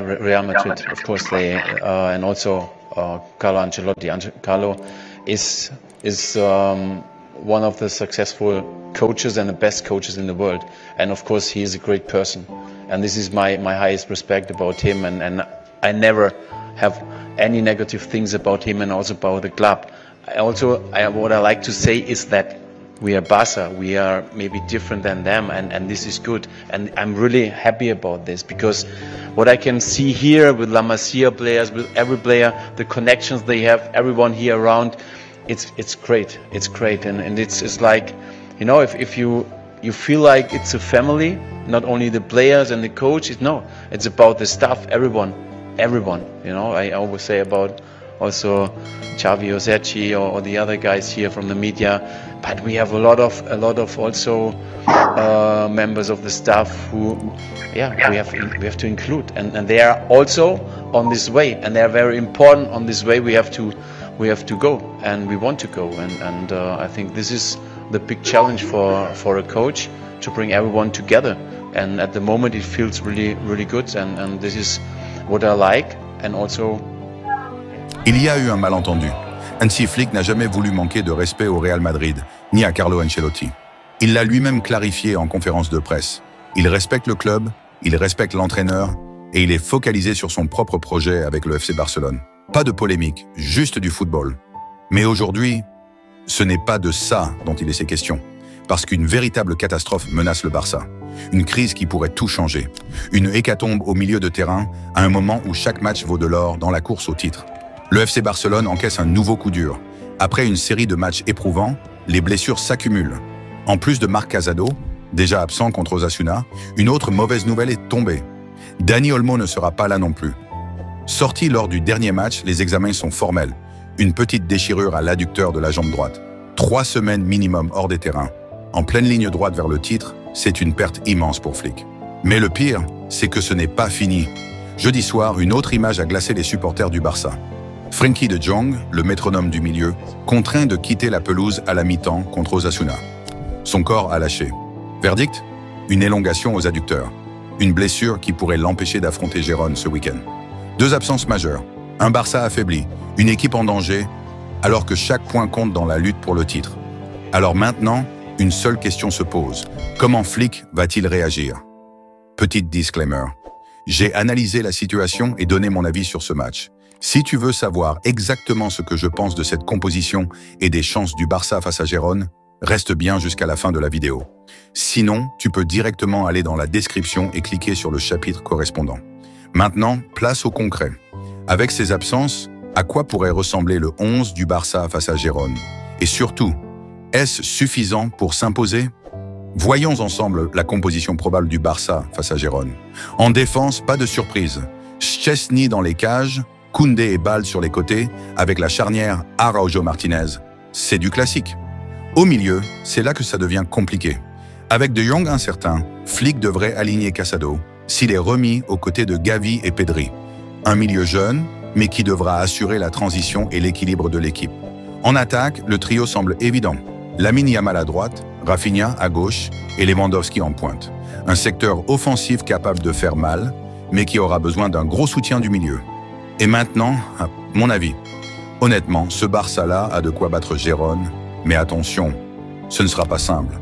Real Madrid, of course, they and also Carlo Ancelotti. Carlo is one of the successful coaches and the best coaches in the world, and of course he is a great person, and this is my highest respect about him, and I never have any negative things about him and also about the club. What I like to say is that we are Barca, we are maybe different than them, and this is good, and I'm really happy about this, because what I can see here with La Masia players, with every player, the connections they have, everyone here around, it's great, and it's like, you know, if you feel like it's a family, not only the players and the coach, it's about the staff, everyone, you know. I always say about also Xavi Oserci or the other guys here from the media, but we have a lot of also members of the staff who we have to include, and they are also on this way, and they are very important on this way. We have to go, and we want to go, and I think this is the big challenge for a coach, to bring everyone together, and at the moment it feels really good, and this is what I like, and also. Il y a eu un malentendu. Hansi Flick n'a jamais voulu manquer de respect au Real Madrid, ni à Carlo Ancelotti. Il l'a lui-même clarifié en conférence de presse. Il respecte le club, il respecte l'entraîneur, et il est focalisé sur son propre projet avec le FC Barcelone. Pas de polémique, juste du football. Mais aujourd'hui, ce n'est pas de ça dont il est question. Parce qu'une véritable catastrophe menace le Barça. Une crise qui pourrait tout changer. Une hécatombe au milieu de terrain, à un moment où chaque match vaut de l'or dans la course au titre. Le FC Barcelone encaisse un nouveau coup dur. Après une série de matchs éprouvants, les blessures s'accumulent. En plus de Marc Casado, déjà absent contre Osasuna, une autre mauvaise nouvelle est tombée. Dani Olmo ne sera pas là non plus. Sorti lors du dernier match, les examens sont formels. Une petite déchirure à l'adducteur de la jambe droite. 3 semaines minimum hors des terrains. En pleine ligne droite vers le titre, c'est une perte immense pour Flick. Mais le pire, c'est que ce n'est pas fini. Jeudi soir, une autre image a glacé les supporters du Barça. Frenkie de Jong, le métronome du milieu, contraint de quitter la pelouse à la mi-temps contre Osasuna. Son corps a lâché. Verdict ? Une élongation aux adducteurs. Une blessure qui pourrait l'empêcher d'affronter Gérone ce week-end. 2 absences majeures. Un Barça affaibli, une équipe en danger, alors que chaque point compte dans la lutte pour le titre. Alors maintenant, une seule question se pose. Comment Flick va-t-il réagir ? Petite disclaimer. J'ai analysé la situation et donné mon avis sur ce match. Si tu veux savoir exactement ce que je pense de cette composition et des chances du Barça face à Gérone, reste bien jusqu'à la fin de la vidéo. Sinon, tu peux directement aller dans la description et cliquer sur le chapitre correspondant. Maintenant, place au concret. Avec ces absences, à quoi pourrait ressembler le 11 du Barça face à Gérone? Et surtout, est-ce suffisant pour s'imposer? Voyons ensemble la composition probable du Barça face à Gérone. En défense, pas de surprise. Szczesny dans les cages, Koundé et Ball sur les côtés, avec la charnière Araujo-Martinez. C'est du classique. Au milieu, c'est là que ça devient compliqué. Avec De Jong incertain, Flick devrait aligner Casado, s'il est remis aux côtés de Gavi et Pedri. Un milieu jeune, mais qui devra assurer la transition et l'équilibre de l'équipe. En attaque, le trio semble évident. Lamine Yamal à droite, Rafinha à gauche et Lewandowski en pointe. Un secteur offensif capable de faire mal, mais qui aura besoin d'un gros soutien du milieu. Et maintenant, à mon avis, honnêtement, ce Barça-là a de quoi battre Gérone, mais attention, ce ne sera pas simple.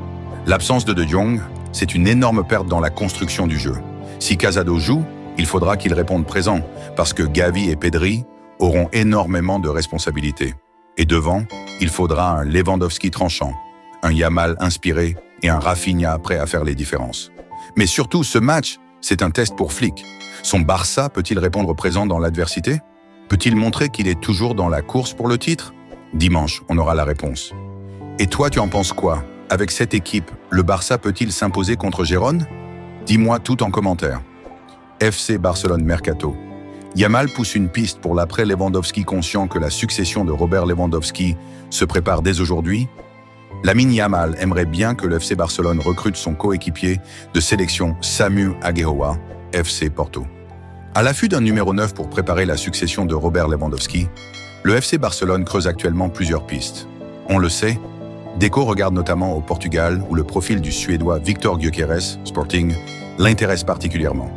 L'absence de Jong, c'est une énorme perte dans la construction du jeu. Si Casado joue, il faudra qu'il réponde présent, parce que Gavi et Pedri auront énormément de responsabilités. Et devant, il faudra un Lewandowski tranchant, un Yamal inspiré et un Rafinha prêt à faire les différences. Mais surtout, ce match, c'est un test pour Flick. Son Barça peut-il répondre présent dans l'adversité? Peut-il montrer qu'il est toujours dans la course pour le titre? Dimanche, on aura la réponse. Et toi, tu en penses quoi? Avec cette équipe, le Barça peut-il s'imposer contre Gérone? Dis-moi tout en commentaire. FC Barcelone Mercato. Yamal pousse une piste pour l'après Lewandowski, conscient que la succession de Robert Lewandowski se prépare dès aujourd'hui. Lamine Yamal aimerait bien que le FC Barcelone recrute son coéquipier de sélection Samu Agueroa, FC Porto. À l'affût d'un numéro 9 pour préparer la succession de Robert Lewandowski, le FC Barcelone creuse actuellement plusieurs pistes. On le sait, Deco regarde notamment au Portugal où le profil du Suédois Victor Gyökeres, Sporting, l'intéresse particulièrement.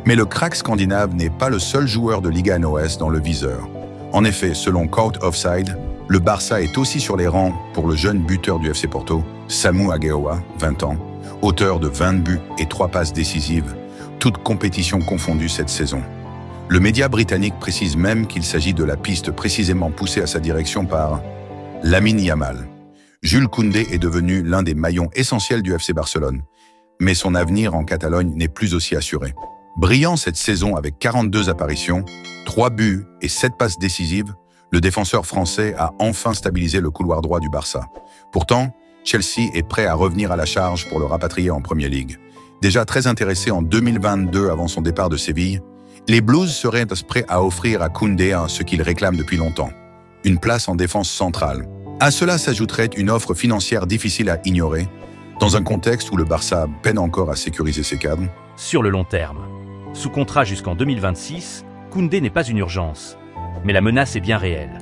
Mais le crack scandinave n'est pas le seul joueur de Liga NOS dans le viseur. En effet, selon Court Offside, le Barça est aussi sur les rangs pour le jeune buteur du FC Porto, Samu Agueoa, 20 ans, auteur de 20 buts et 3 passes décisives, toutes compétitions confondues cette saison. Le média britannique précise même qu'il s'agit de la piste précisément poussée à sa direction par Lamine Yamal. Jules Koundé est devenu l'un des maillons essentiels du FC Barcelone, mais son avenir en Catalogne n'est plus aussi assuré. Brillant cette saison avec 42 apparitions, 3 buts et 7 passes décisives, le défenseur français a enfin stabilisé le couloir droit du Barça. Pourtant, Chelsea est prêt à revenir à la charge pour le rapatrier en Premier League. Déjà très intéressé en 2022 avant son départ de Séville, les Blues seraient prêts à offrir à Koundé ce qu'il réclame depuis longtemps, une place en défense centrale. À cela s'ajouterait une offre financière difficile à ignorer, dans un contexte où le Barça peine encore à sécuriser ses cadres. Sur le long terme, sous contrat jusqu'en 2026, Koundé n'est pas une urgence, mais la menace est bien réelle.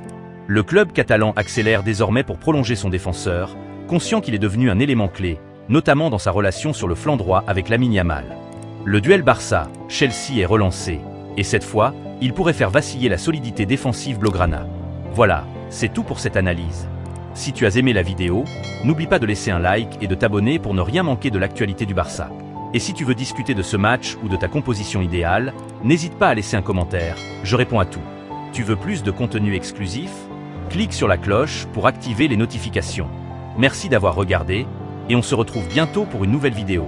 Le club catalan accélère désormais pour prolonger son défenseur, conscient qu'il est devenu un élément clé, notamment dans sa relation sur le flanc droit avec Lamine Yamal. Le duel Barça-Chelsea est relancé, et cette fois, il pourrait faire vaciller la solidité défensive blaugrana. Voilà, c'est tout pour cette analyse. Si tu as aimé la vidéo, n'oublie pas de laisser un like et de t'abonner pour ne rien manquer de l'actualité du Barça. Et si tu veux discuter de ce match ou de ta composition idéale, n'hésite pas à laisser un commentaire, je réponds à tout. Tu veux plus de contenu exclusif? Clique sur la cloche pour activer les notifications. Merci d'avoir regardé, et on se retrouve bientôt pour une nouvelle vidéo.